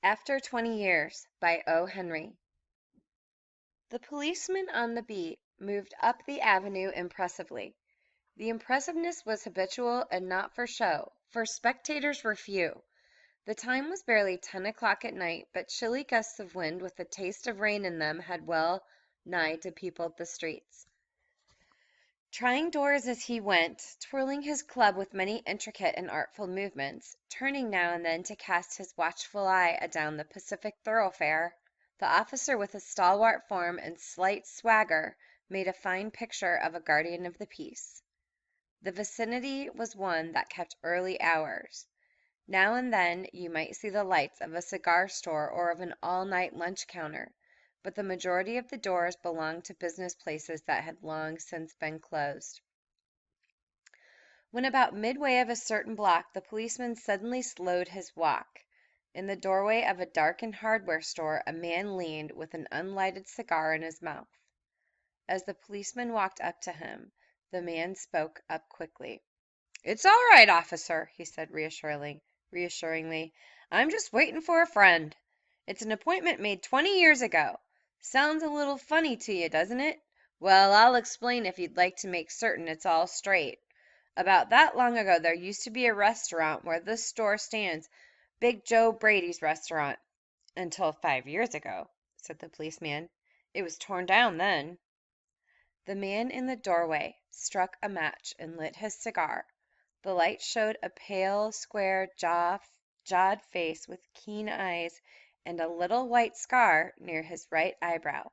After 20 Years by O. Henry. The policeman on the beat moved up the avenue impressively. The impressiveness was habitual and not for show, for spectators were few. The time was barely 10 o'clock at night, but chilly gusts of wind with a taste of rain in them had well nigh depeopled the streets. Trying doors as he went, twirling his club with many intricate and artful movements, turning now and then to cast his watchful eye adown the Pacific thoroughfare, the officer with his stalwart form and slight swagger made a fine picture of a guardian of the peace. The vicinity was one that kept early hours. Now and then you might see the lights of a cigar store or of an all-night lunch counter, but the majority of the doors belonged to business places that had long since been closed. When about midway of a certain block, the policeman suddenly slowed his walk. In the doorway of a darkened hardware store, a man leaned with an unlighted cigar in his mouth. As the policeman walked up to him, the man spoke up quickly. "It's all right, officer," he said reassuringly. "I'm just waiting for a friend. It's an appointment made 20 years ago. Sounds a little funny to you, doesn't it? Well, I'll explain if you'd like to make certain it's all straight. About that long ago there used to be a restaurant where this store stands, Big Joe Brady's restaurant." "Until 5 years ago," said the policeman. "It was torn down then." The man in the doorway struck a match and lit his cigar. The light showed a pale, square, jawed face with keen eyes and a little white scar near his right eyebrow.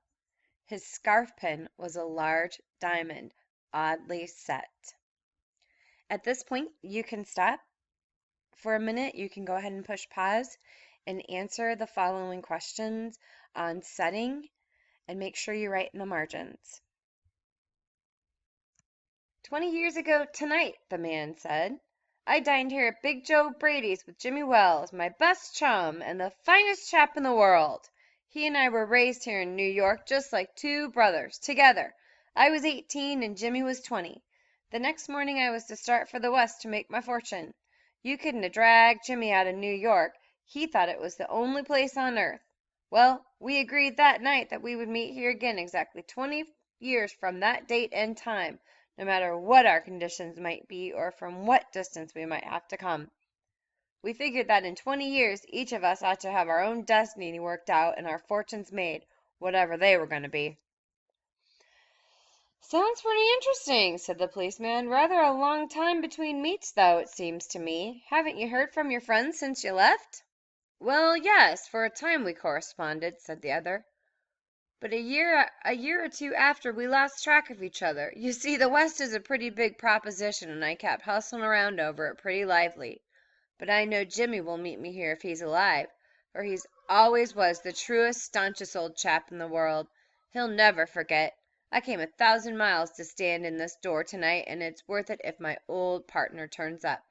His scarf pin was a large diamond, oddly set. At this point, you can stop for a minute. You can go ahead and push pause and answer the following questions on setting, and make sure you write in the margins. 20 years ago tonight, the man said, I dined here at Big Joe Brady's with Jimmy Wells, my best chum, and the finest chap in the world. He and I were raised here in New York just like two brothers, together. I was 18 and Jimmy was 20. The next morning I was to start for the West to make my fortune. You couldn't have dragged Jimmy out of New York. He thought it was the only place on earth. Well, we agreed that night that we would meet here again exactly 20 years from that date and time, no matter what our conditions might be or from what distance we might have to come. We figured that in 20 years each of us ought to have our own destiny worked out and our fortunes made, whatever they were going to be. Sounds pretty interesting, said the policeman. Rather a long time between meets, though, it seems to me. Haven't you heard from your friends since you left? Well, yes, for a time we corresponded, said the other. But a year or two after, we lost track of each other. You see, the West is a pretty big proposition, and I kept hustling around over it pretty lively. But I know Jimmy will meet me here if he's alive, for he's always was the truest, staunchest old chap in the world. He'll never forget. I came 1,000 miles to stand in this door tonight, and it's worth it if my old partner turns up.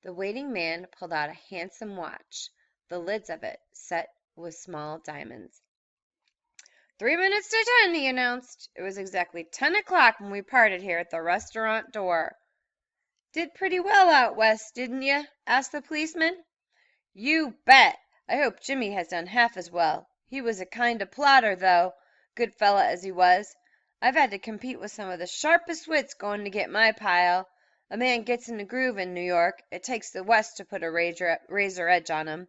The waiting man pulled out a handsome watch, the lids of it set with small diamonds. 3 minutes to 10, he announced. It was exactly 10 o'clock when we parted here at the restaurant door. Did pretty well out West, didn't you? Asked the policeman. You bet. I hope Jimmy has done half as well. He was a kind of plotter, though, good fella as he was. I've had to compete with some of the sharpest wits going to get my pile. A man gets in a groove in New York. It takes the West to put a razor edge on him.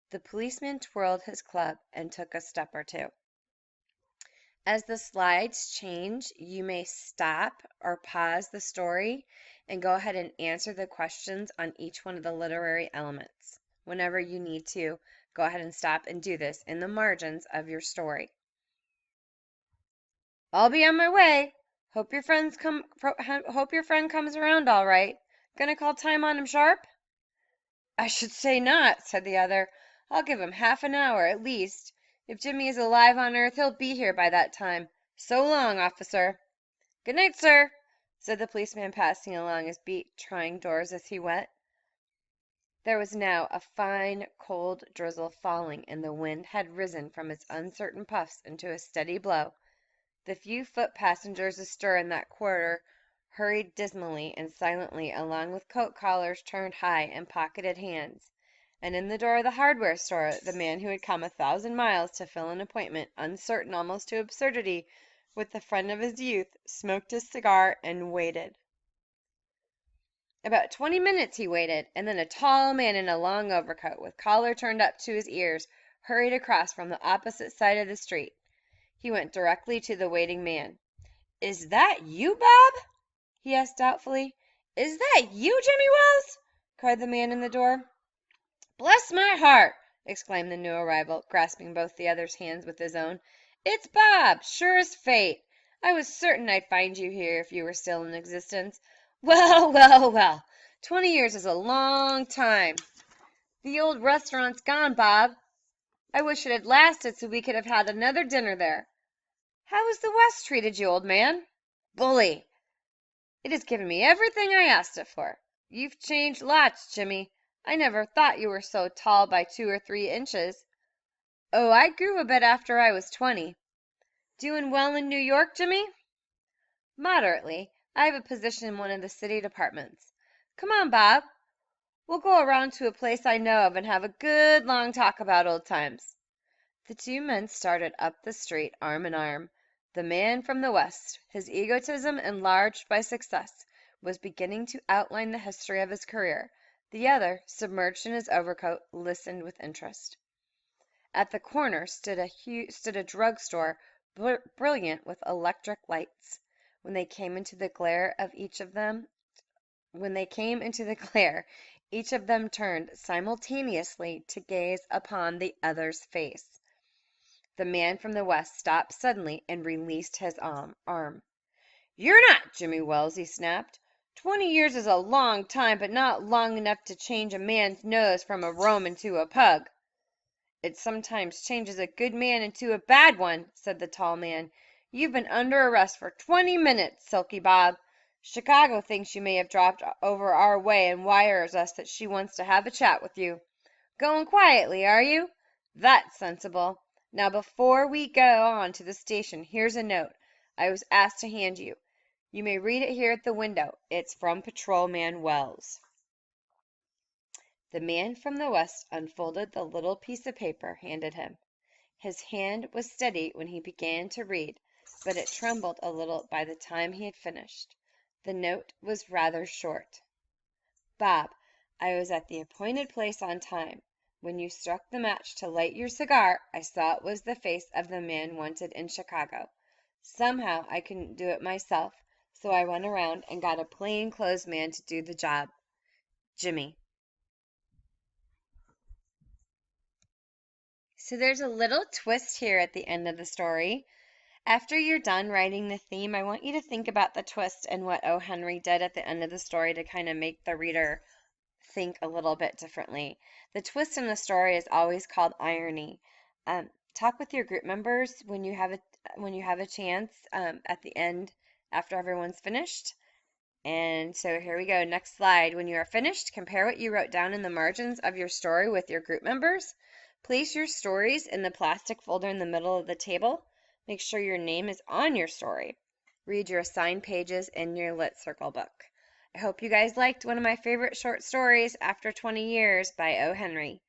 The policeman twirled his club and took a step or two. As the slides change, you may stop or pause the story and go ahead and answer the questions on each one of the literary elements. Whenever you need to, go ahead and stop and do this in the margins of your story. I'll be on my way. Hope your friend comes around all right. Gonna call time on him sharp? I should say not, said the other. I'll give him half an hour at least. If Jimmy is alive on earth, he'll be here by that time. So long, officer. Good night, sir, said the policeman, passing along his beat, trying doors as he went. There was now a fine, cold drizzle falling, and the wind had risen from its uncertain puffs into a steady blow. The few foot passengers astir in that quarter hurried dismally and silently along with coat collars turned high and pocketed hands. And in the door of the hardware store, the man who had come 1,000 miles to fill an appointment, uncertain almost to absurdity, with the friend of his youth, smoked his cigar and waited. About 20 minutes he waited, and then a tall man in a long overcoat, with collar turned up to his ears, hurried across from the opposite side of the street. He went directly to the waiting man. "Is that you, Bob?" he asked doubtfully. "Is that you, Jimmy Wells?" cried the man in the door. "Bless my heart!" exclaimed the new arrival, grasping both the other's hands with his own. "It's Bob, sure as fate! I was certain I'd find you here if you were still in existence. Well, well, well! 20 years is a long time. The old restaurant's gone, Bob. I wish it had lasted so we could have had another dinner there. How has the West treated you, old man?" "Bully! It has given me everything I asked it for. You've changed lots, Jimmy. I never thought you were so tall by 2 or 3 inches." "Oh, I grew a bit after I was 20. Doing well in New York, Jimmy?" "Moderately. I have a position in one of the city departments. Come on, Bob. We'll go around to a place I know of and have a good long talk about old times." The two men started up the street arm in arm. The man from the West, his egotism enlarged by success, was beginning to outline the history of his career. The other, submerged in his overcoat, listened with interest. At the corner stood a drug store, brilliant with electric lights. When they came into the glare, each of them turned simultaneously to gaze upon the other's face. The man from the West stopped suddenly and released his arm. "You're not Jimmy Wells," he snapped. "20 years is a long time, but not long enough to change a man's nose from a Roman to a pug." "It sometimes changes a good man into a bad one," said the tall man. "You've been under arrest for 20 minutes, Silky Bob. Chicago thinks you may have dropped over our way and wires us that she wants to have a chat with you. Going quietly, are you? That's sensible. Now, before we go on to the station, here's a note I was asked to hand you. You may read it here at the window. It's from Patrolman Wells." The man from the West unfolded the little piece of paper handed him. His hand was steady when he began to read, but it trembled a little by the time he had finished. The note was rather short. "Bob, I was at the appointed place on time. When you struck the match to light your cigar, I saw it was the face of the man wanted in Chicago. Somehow I couldn't do it myself, so I went around and got a plain clothes man to do the job. Jimmy." So there's a little twist here at the end of the story. After you're done writing the theme, I want you to think about the twist and what O. Henry did at the end of the story to kind of make the reader think a little bit differently. The twist in the story is always called irony. Talk with your group members when you have a chance at the end after everyone's finished. And so here we go. Next slide. When you are finished, compare what you wrote down in the margins of your story with your group members. Place your stories in the plastic folder in the middle of the table. Make sure your name is on your story. Read your assigned pages in your Lit Circle book. I hope you guys liked one of my favorite short stories, After 20 Years by O. Henry.